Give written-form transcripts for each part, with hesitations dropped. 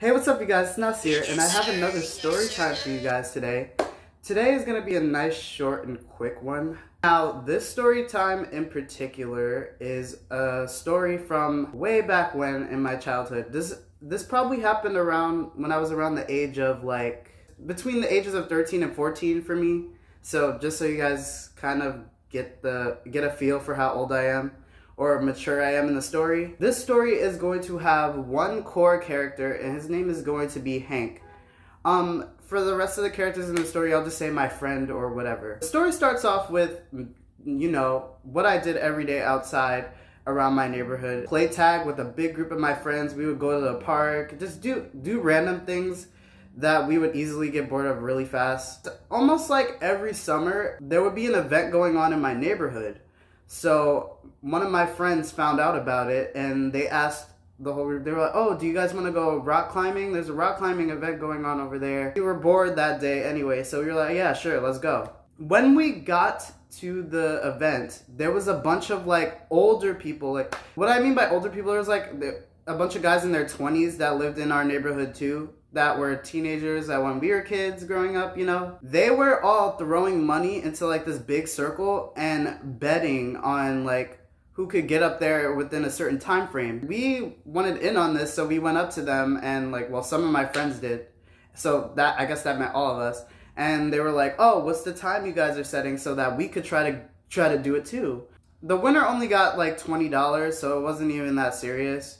Hey, what's up you guys? It's Nasir, and I have another story time for you guys today. Today is going to be a nice, short, and quick one. Now, this story time in particular is a story from way back when in my childhood. This probably happened around when I was around the age of between the ages of 13 and 14 for me. So just so you guys kind of get a feel for how old I am or mature I am in the story. This story is going to have one core character, and his name is going to be Hank. For the rest of the characters in the story, I'll just say my friend or whatever. The story starts off with, what I did every day outside around my neighborhood. Play tag with a big group of my friends. We would go to the park, just do random things that we would easily get bored of really fast. Almost like every summer, there would be an event going on in my neighborhood. So one of my friends found out about it, and they asked the whole group, they were like, oh, do you guys want to go rock climbing? There's a rock climbing event going on over there. We were bored that day anyway, so we were like, yeah, sure, let's go. When we got to the event, there was a bunch of older people. What I mean by older people, there was a bunch of guys in their 20s that lived in our neighborhood too, that were teenagers that when we were kids growing up, they were all throwing money into this big circle and betting on who could get up there within a certain time frame. We wanted in on this, so we went up to them and some of my friends did. So I guess that meant all of us. And they were like, oh, what's the time you guys are setting so that we could try to do it too. The winner only got $20, so it wasn't even that serious.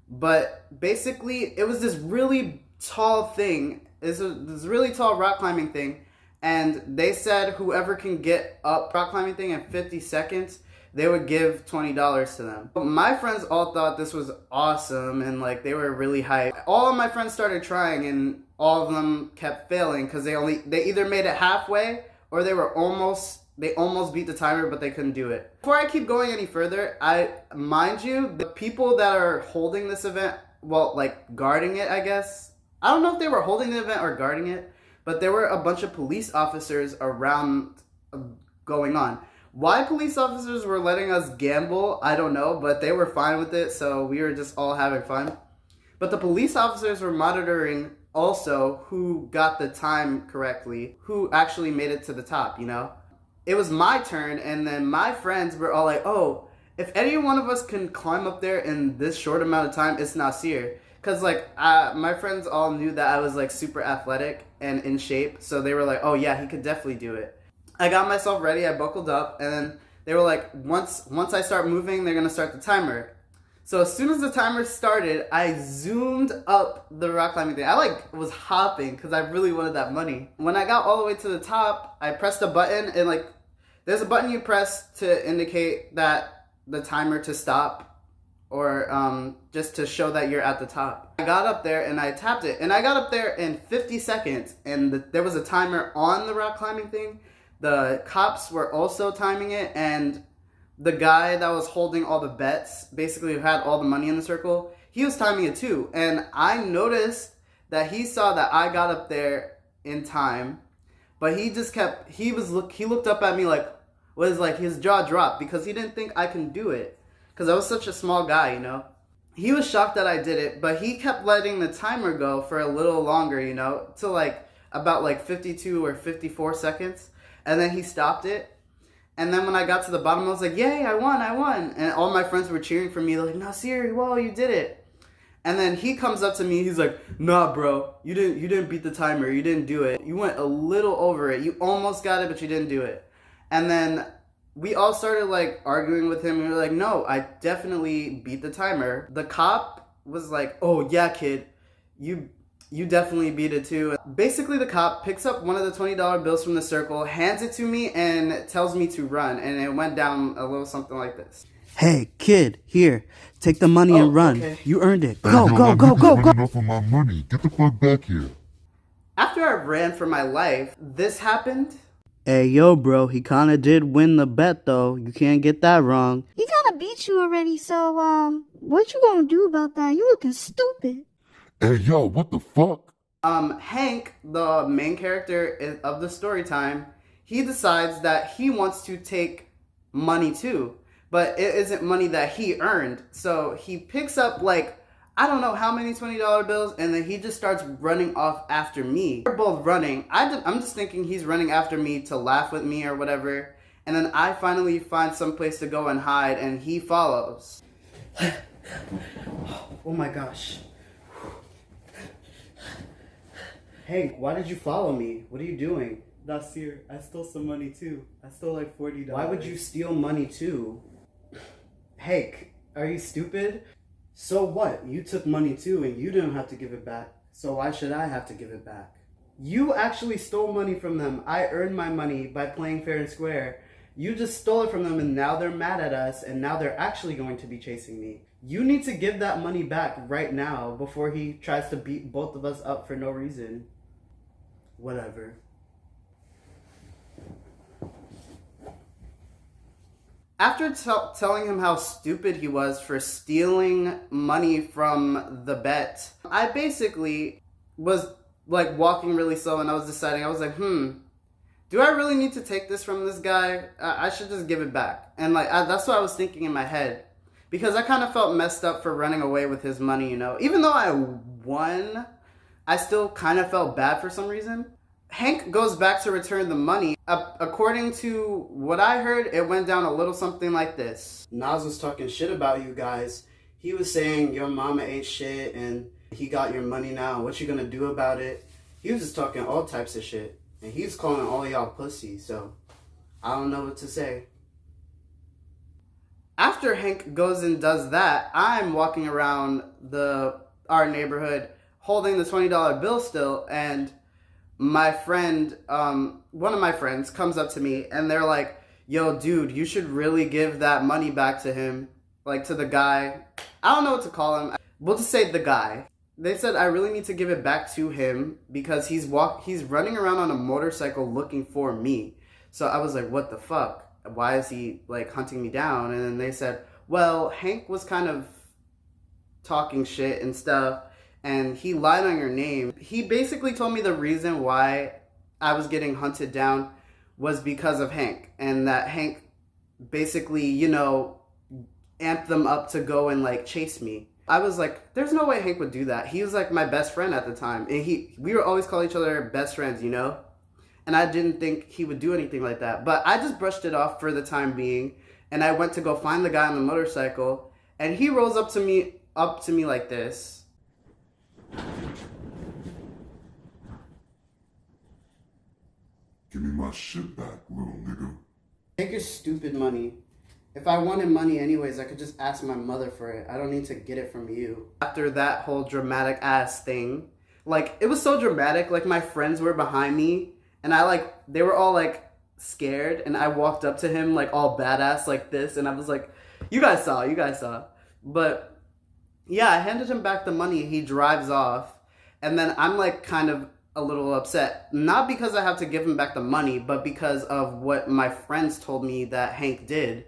But basically, it was this really tall thing. It's this really tall rock climbing thing. And they said whoever can get up rock climbing thing in 50 seconds, they would give $20 to them. My friends all thought this was awesome and they were really hyped. All of my friends started trying and all of them kept failing because they either made it halfway or they almost beat the timer, but they couldn't do it. Before I keep going any further, mind you, the people that are holding this event, guarding it, I guess. I don't know if they were holding the event or guarding it, but there were a bunch of police officers around going on. Why police officers were letting us gamble, I don't know, but they were fine with it, so we were just all having fun. But the police officers were monitoring also who got the time correctly, who actually made it to the top, It was my turn, and then my friends were all like, oh, if any one of us can climb up there in this short amount of time, it's Nasir. Because, my friends all knew that I was, super athletic and in shape, so they were like, oh, yeah, he could definitely do it. I got myself ready, I buckled up, and then they were like, once I start moving, they're going to start the timer. So as soon as the timer started, I zoomed up the rock climbing thing. I was hopping because I really wanted that money. When I got all the way to the top, I pressed a button, and there's a button you press to indicate that the timer to stop, or just to show that you're at the top. I got up there and I tapped it, and I got up there in 50 seconds, and there was a timer on the rock climbing thing. The cops were also timing it, and the guy that was holding all the bets, basically who had all the money in the circle, he was timing it too. And I noticed that he saw that I got up there in time, but he looked up at me his jaw dropped because he didn't think I can do it. Because I was such a small guy, He was shocked that I did it, but he kept letting the timer go for a little longer, till about 52 or 54 seconds. And then he stopped it. And then when I got to the bottom, I was like, yay, I won. And all my friends were cheering for me. They're like, Nasir, whoa, you did it. And then he comes up to me. He's like, nah, bro, you didn't beat the timer. You didn't do it. You went a little over it. You almost got it, but you didn't do it. And then we all started arguing with him. We were like, no, I definitely beat the timer. The cop was like, oh, yeah, kid, you definitely beat it too. Basically, the cop picks up one of the $20 bills from the circle, hands it to me, and tells me to run. And it went down a little something like this. Hey, kid, here, take the money and run. Okay. You earned it. Hey, go. Enough of my money. Get the fuck back here. After I ran for my life, this happened. Hey, yo, bro, he kinda did win the bet, though. You can't get that wrong. He kinda beat you already, so, what you gonna do about that? You looking stupid. Hey, yo, what the fuck? Hank, the main character of the story time, he decides that he wants to take money too, but it isn't money that he earned. So he picks up I don't know how many $20 bills, and then he just starts running off after me. We're both running. I'm just thinking he's running after me to laugh with me or whatever. And then I finally find some place to go and hide, and he follows. Oh my gosh. Hank, why did you follow me? What are you doing? Nasir, I stole some money too. I stole like $40. Why would you steal money too? Hank, are you stupid? So what? You took money too and you didn't have to give it back. So why should I have to give it back? You actually stole money from them. I earned my money by playing fair and square. You just stole it from them and now they're mad at us and now they're actually going to be chasing me. You need to give that money back right now before he tries to beat both of us up for no reason. Whatever. After telling him how stupid he was for stealing money from the bet, I basically was like walking really slow and I was deciding, I was like, do I really need to take this from this guy? I should just give it back. And like that's what I was thinking in my head. Because I kind of felt messed up for running away with his money, you know. Even though I won, I still kind of felt bad for some reason. Hank goes back to return the money. According to what I heard, it went down a little something like this. Nas was talking shit about you guys. He was saying your mama ain't shit and he got your money now. What you gonna do about it? He was just talking all types of shit. And he's calling all y'all pussy, so I don't know what to say. After Hank goes and does that, I'm walking around our neighborhood holding the $20 bill still, and my friend, one of my friends comes up to me and they're like, yo, dude, you should really give that money back to him, like to the guy. I don't know what to call him. We'll just say the guy. They said I really need to give it back to him because he's running around on a motorcycle looking for me. So I was like, what the fuck? Why is he like hunting me down? And then they said, well, Hank was kind of talking shit and stuff and he lied on your name. He basically told me the reason why I was getting hunted down was because of Hank, and that Hank basically, you know, amped them up to go and like chase me. I was like, there's no way Hank would do that. He was like my best friend at the time, and we were always calling each other best friends, you know? And I didn't think he would do anything like that. But I just brushed it off for the time being, and I went to go find the guy on the motorcycle, and he rolls up to me like this. Give me my shit back, little nigga. Take your stupid money. If I wanted money anyways, I could just ask my mother for it. I don't need to get it from you. After that whole dramatic ass thing, like, it was so dramatic, like, my friends were behind me, and they were all, like, scared, and I walked up to him, like, all badass like this, and I was like, you guys saw. But, yeah, I handed him back the money, he drives off, and then I'm, like, kind of a little upset. Not because I have to give him back the money, but because of what my friends told me that Hank did.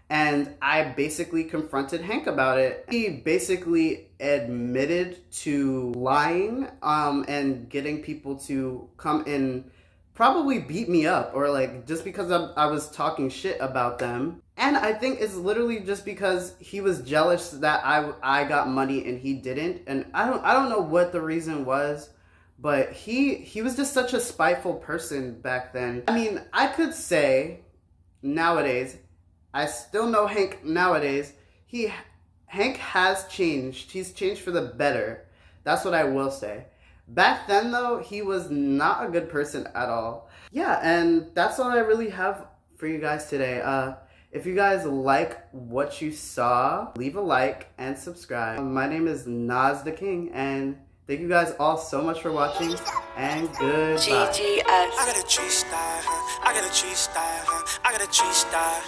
And I basically confronted Hank about it. He basically admitted to lying and getting people to come and probably beat me up, or like just because I was talking shit about them. And I think it's literally just because he was jealous that I got money and he didn't. And I don't know what the reason was, but he was just such a spiteful person back then. I mean, I could say nowadays, I still know Hank nowadays. Hank has changed. He's changed for the better. That's what I will say. Back then, though, he was not a good person at all. Yeah, and that's all I really have for you guys today. If you guys like what you saw, leave a like and subscribe. My name is Nas the King, and thank you guys all so much for watching, and goodbye. GGS. I got a tree style, huh? I got a tree style, huh? I got a tree style,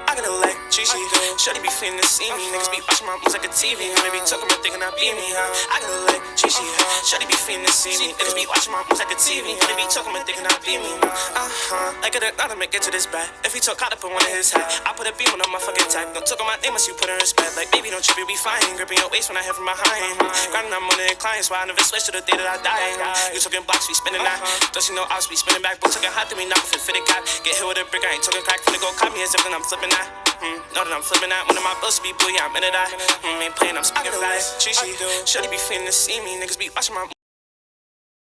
I got electricity, shorty be feeling to see me. Niggas be watching my moves like a TV, they be talking about thinking I beat me, I got electricity, shorty be feeling to see me. Niggas be watching my moves like a TV, they be talking about thinking I beat me, I got another make it to this bad. If he talk, caught up in one of his hat, I put a beam on my fucking tag. Don't talk on my name unless you put her in respect. Like, baby, don't trip, you'll be fine. Gripping your waist when I head from behind. Grinding on money and clients, why I never switch to the day that I die. You talking blocks, we spinning that. Don't see no ops, we spinning back. But talking hot, then we knock off and fit it cap. Get hit with a brick, I ain't talking crack. Finna go cop me as if I'm flipping that. Know that I'm flipping out one of my books be blue, yeah, I'm in it, ain't playing, I'm speaking fast. Cheesy, shorty be finna see me, niggas be watching my